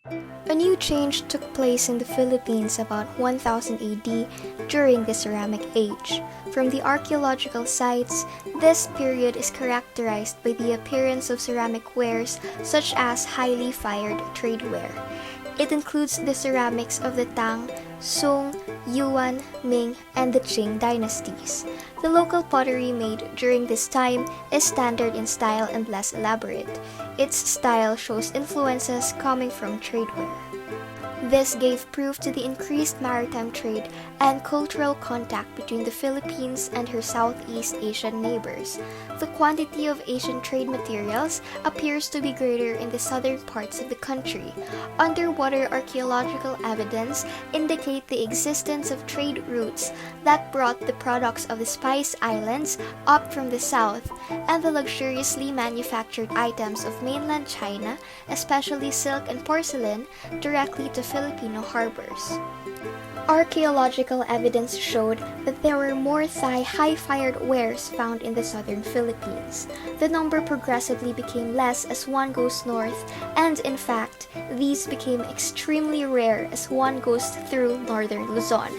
A new change took place in the Philippines about 1000 AD during the Ceramic Age. From the archaeological sites, this period is characterized by the appearance of ceramic wares such as highly fired tradeware. It includes the ceramics of the Tang, Sung, Yuan, Ming, and the Qing dynasties. The local pottery made during this time is standard in style and less elaborate. Its style shows influences coming from tradeware. This gave proof to the increased maritime trade and cultural contact between the Philippines and her Southeast Asian neighbors. The quantity of Asian trade materials appears to be greater in the southern parts of the country. Underwater archaeological evidence indicate the existence of trade routes that brought the products of the Spice Islands up from the south, and the luxuriously manufactured items of mainland China, especially silk and porcelain, directly to Filipino harbors. Archaeological evidence showed that there were more Thai high-fired wares found in the southern Philippines. The number progressively became less as one goes north, and in fact, these became extremely rare as one goes through northern Luzon.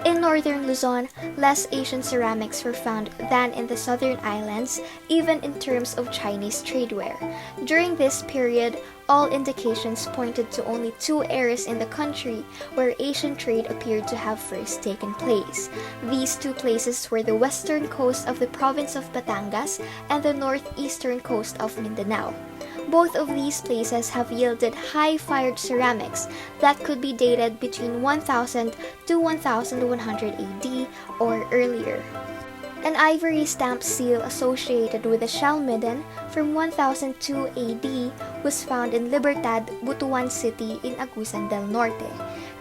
In northern Luzon, less Asian ceramics were found than in the southern islands, even in terms of Chinese tradeware. During this period, all indications pointed to only two areas in the country where Asian trade appeared to have first taken place. These two places were the western coast of the province of Batangas and the northeastern coast of Mindanao. Both of these places have yielded high-fired ceramics that could be dated between 1000 to 1100 AD or earlier. An ivory stamp seal associated with the Shalmiden from 1002 AD was found in Libertad, Butuan City in Agusan del Norte.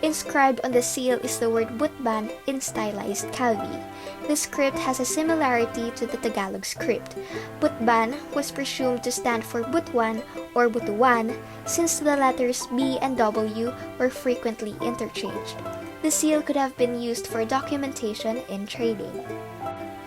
Inscribed on the seal is the word Butban in stylized Calvi. The script has a similarity to the Tagalog script. Butban was presumed to stand for Butuan or Butuan since the letters B and W were frequently interchanged. The seal could have been used for documentation in trading.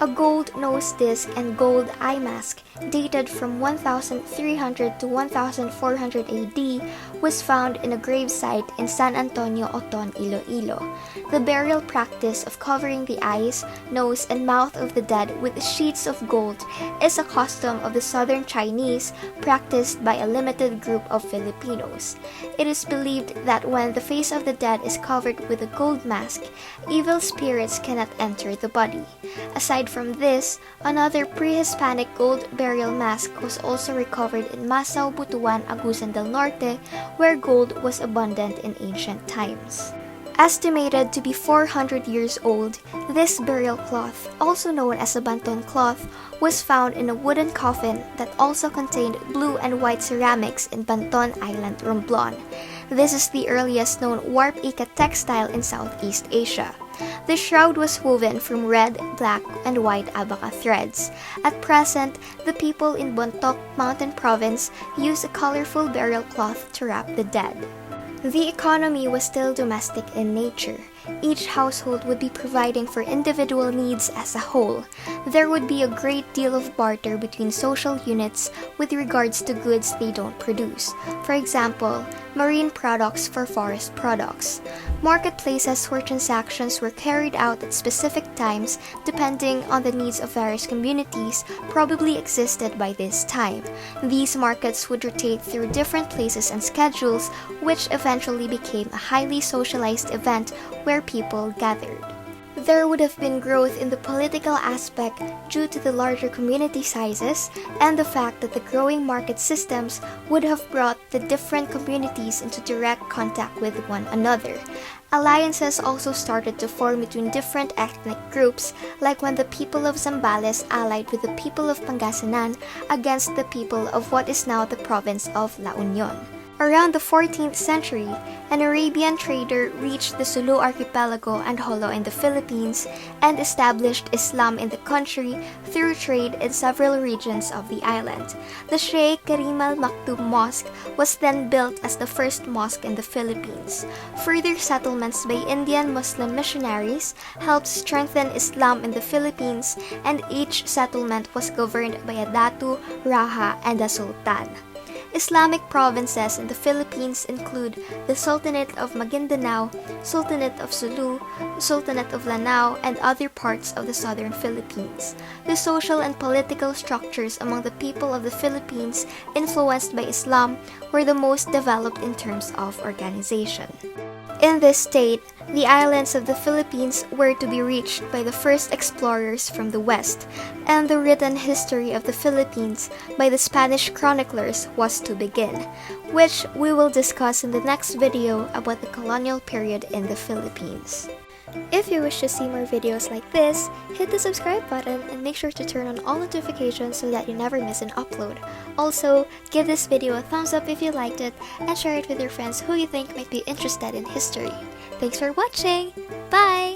A gold nose disc and gold eye mask dated from 1300 to 1400 AD was found in a gravesite in San Antonio Oton, Iloilo. The burial practice of covering the eyes, nose, and mouth of the dead with sheets of gold is a custom of the southern Chinese practiced by a limited group of Filipinos. It is believed that when the face of the dead is covered with a gold mask, evil spirits cannot enter the body. Aside from this, another pre-Hispanic gold burial mask was also recovered in Masao, Butuan, Agusan del Norte, where gold was abundant in ancient times. Estimated to be 400 years old, this burial cloth, also known as a banton cloth, was found in a wooden coffin that also contained blue and white ceramics in Banton Island, Romblon. This is the earliest known warp ikat textile in Southeast Asia. The shroud was woven from red, black, and white abaca threads. At present, the people in Bontoc Mountain Province use a colorful burial cloth to wrap the dead. The economy was still domestic in nature. Each household would be providing for individual needs as a whole. There would be a great deal of barter between social units with regards to goods they don't produce. For example, marine products for forest products. Marketplaces where transactions were carried out at specific times depending on the needs of various communities probably existed by this time. These markets would rotate through different places and schedules, which eventually became a highly socialized event where people gathered. There would have been growth in the political aspect due to the larger community sizes and the fact that the growing market systems would have brought the different communities into direct contact with one another. Alliances also started to form between different ethnic groups, like when the people of Zambales allied with the people of Pangasinan against the people of what is now the province of La Union. Around the 14th century, an Arabian trader reached the Sulu archipelago and Jolo in the Philippines and established Islam in the country through trade in several regions of the island. The Sheikh Karim al-Maktoum Mosque was then built as the first mosque in the Philippines. Further settlements by Indian Muslim missionaries helped strengthen Islam in the Philippines, and each settlement was governed by a Datu, Raja, and a Sultan. Islamic provinces in the Philippines include the Sultanate of Maguindanao, Sultanate of Sulu, Sultanate of Lanao, and other parts of the southern Philippines. The social and political structures among the people of the Philippines influenced by Islam were the most developed in terms of organization. In this state, the islands of the Philippines were to be reached by the first explorers from the west, and the written history of the Philippines by the Spanish chroniclers was to begin, which we will discuss in the next video about the colonial period in the Philippines. If you wish to see more videos like this, hit the subscribe button and make sure to turn on all notifications so that you never miss an upload. Also, give this video a thumbs up if you liked it and share it with your friends who you think might be interested in history. Thanks for watching! Bye!